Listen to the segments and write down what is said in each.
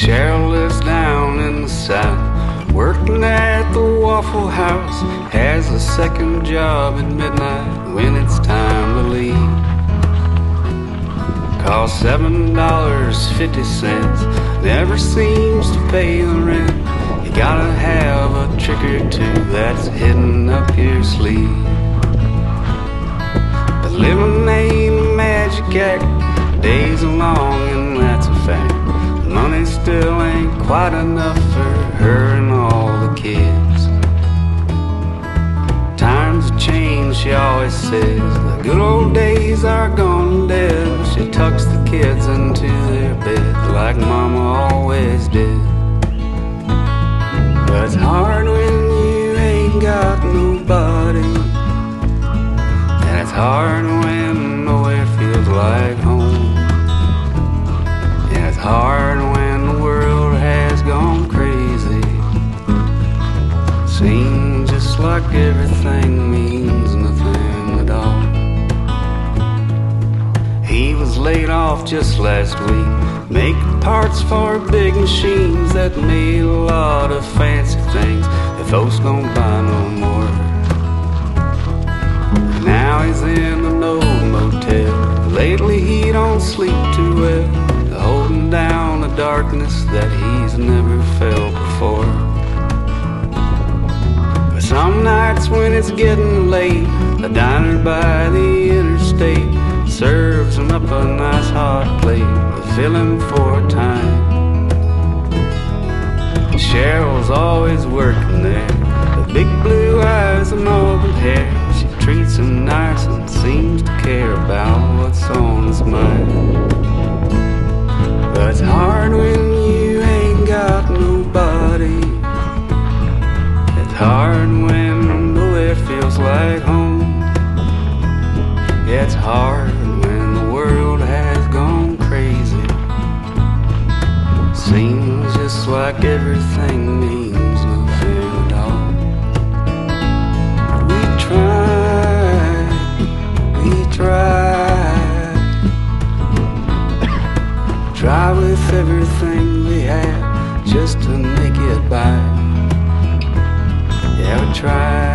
Cheryl lives down in the south, working at the Waffle House. Has a second job at midnight when it's time to leave. Costs $7.50, never seems to pay the rent. You gotta have a trick or two that's hidden up your sleeve. But living ain't a magic act, days are long and that's a fact. Money still ain't quite enough for her and all the kids. Times have changed, she always says. The good old days are gone dead. She tucks the kids into their bed like Mama always did. But it's hard when you ain't got nobody, and it's hard when nowhere feels like home. Yeah, it's hard when the world has gone crazy. Seems just like everything means nothing at all. He was laid off just last week, making parts for big machines that made a lot of fancy things that folks don't buy no more. Now he's in an old motel. Lately he don't sleep too well, holding down a darkness that he's never felt before. But some nights when it's getting late, a diner by the interstate serves him up a nice hot plate to fill him for a time. Cheryl's always working there, the big blue eyes and auburn hair. She treats him nice and seems to care about what's on his mind. But it's hard when you ain't got nobody. It's hard when nowhere feels like home. Yeah, it's hard when the world has gone crazy. Seems just like everything means nothing at all. We try with everything we have just to make it by. Yeah, we try.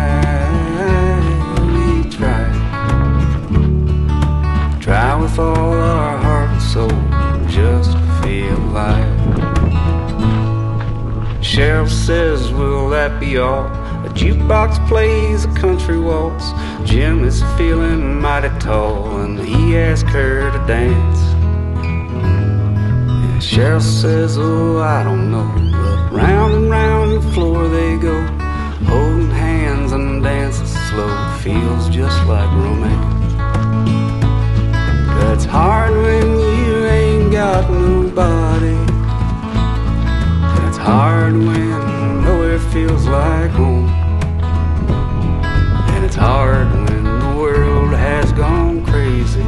Try with all our heart and soul just to feel alive. Cheryl says, will that be all? A jukebox plays a country waltz. Jim is feeling mighty tall and he asks her to dance. And Cheryl says, oh, I don't know. But round and round the floor they go, holding hands and dancing slow. Feels just like romance. It's hard when you ain't got nobody. It's hard when nowhere feels like home. And it's hard when the world has gone crazy.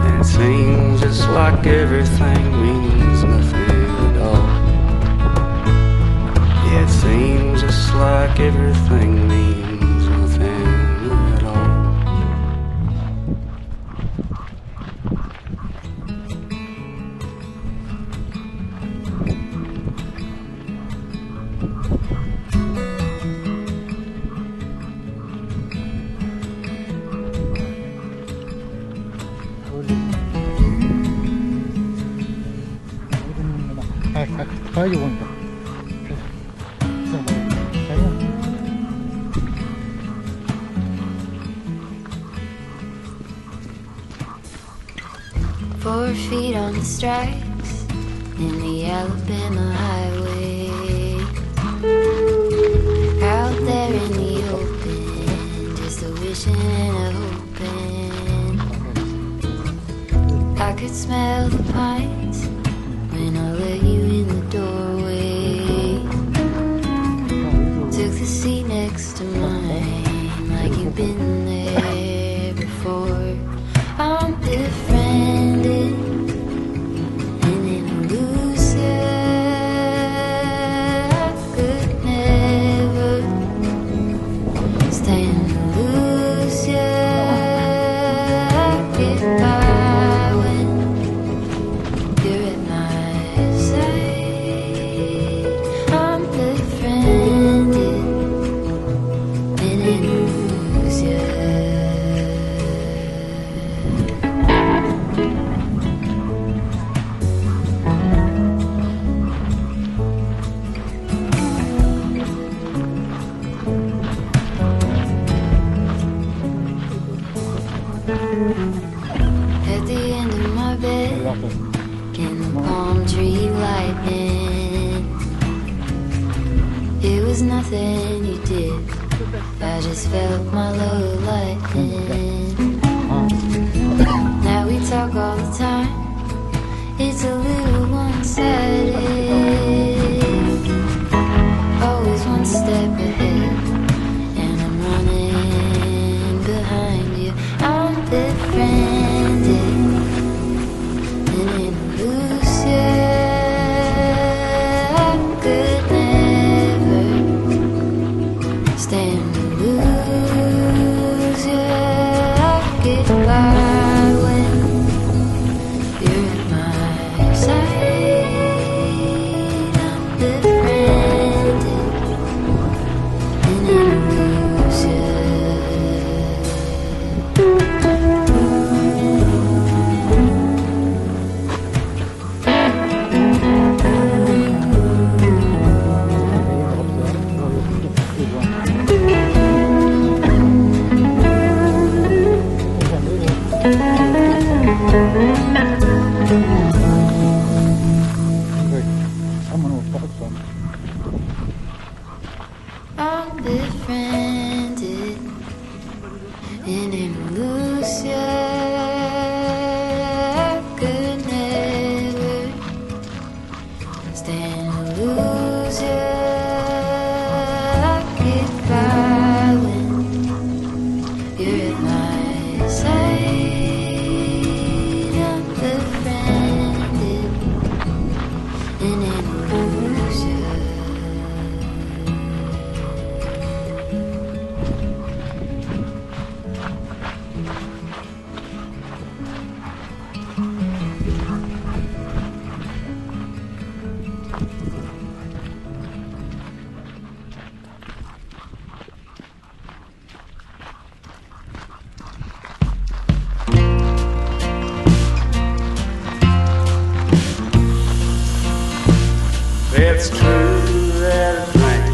And it seems just like everything means nothing at all. Yeah, it seems just like everything means nothing at all. 가야지 보니까. 4 feet on the stripes in the Alabama highway. Out there in the open, just a wishing and a hoping. I could smell the pines when I let you in the doorway. Took the seat next to mine like you've been there before. I'm befriended and in a loose I could never stand to lose I get by when you're At the end of my bed, in the palm tree lightning. It was nothing you did, I just felt my love lightning. Now we talk all the time, it's a little one-sided. Always one step ahead, and I'm running behind you. I'm befriended in an illusion. I could never stand to lose you. I get by when you're at my side. I'm befriended in an illusion. I'm befriended in an illusion. I could never stand to lose you. I get by when you're at my side. I'm befriended in an illusion. It's true that I drink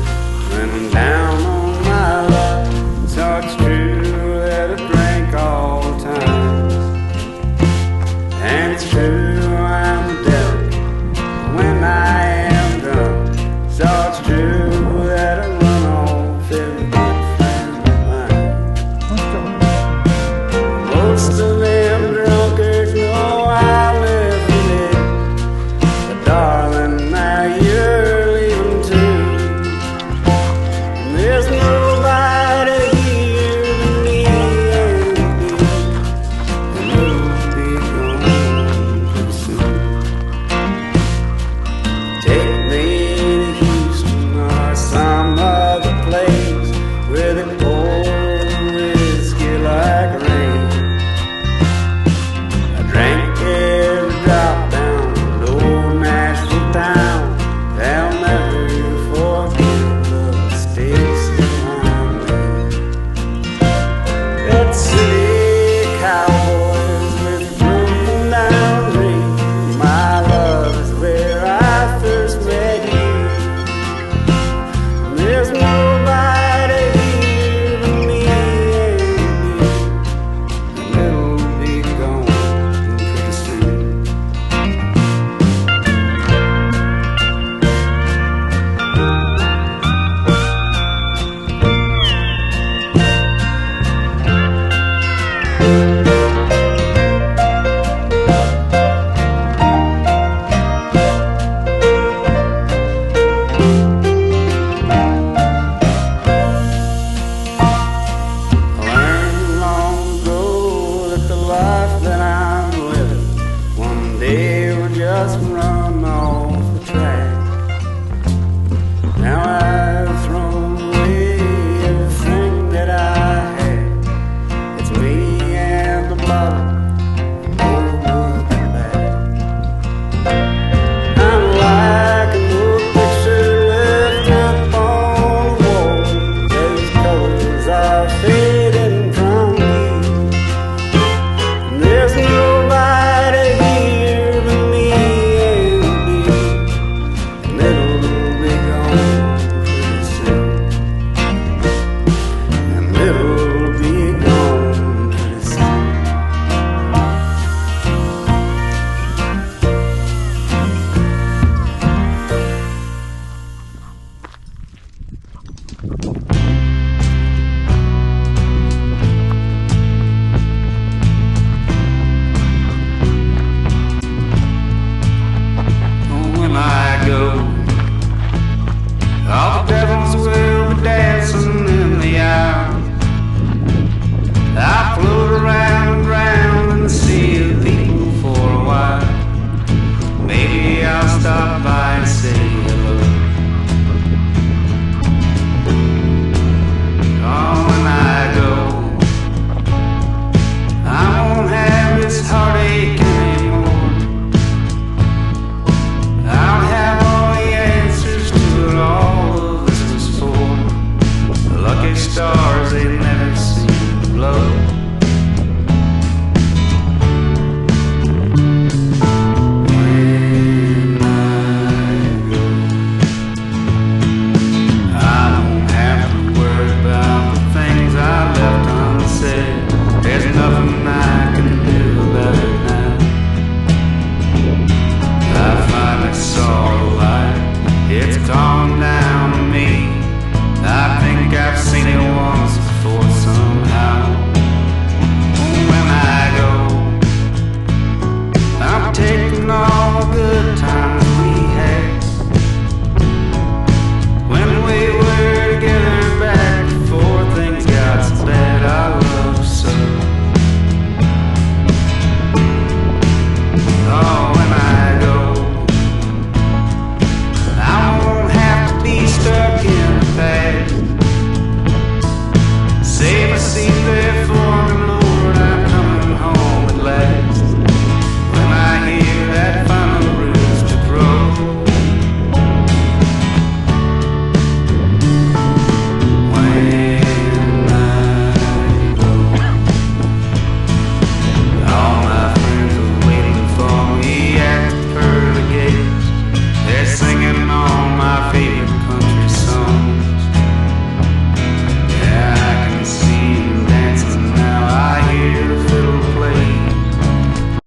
when I'm down on my luck. So it's true that I drink all the time. And it's true I'm the devil when I am drunk. So it's true that I run off every good friend of mine. Most of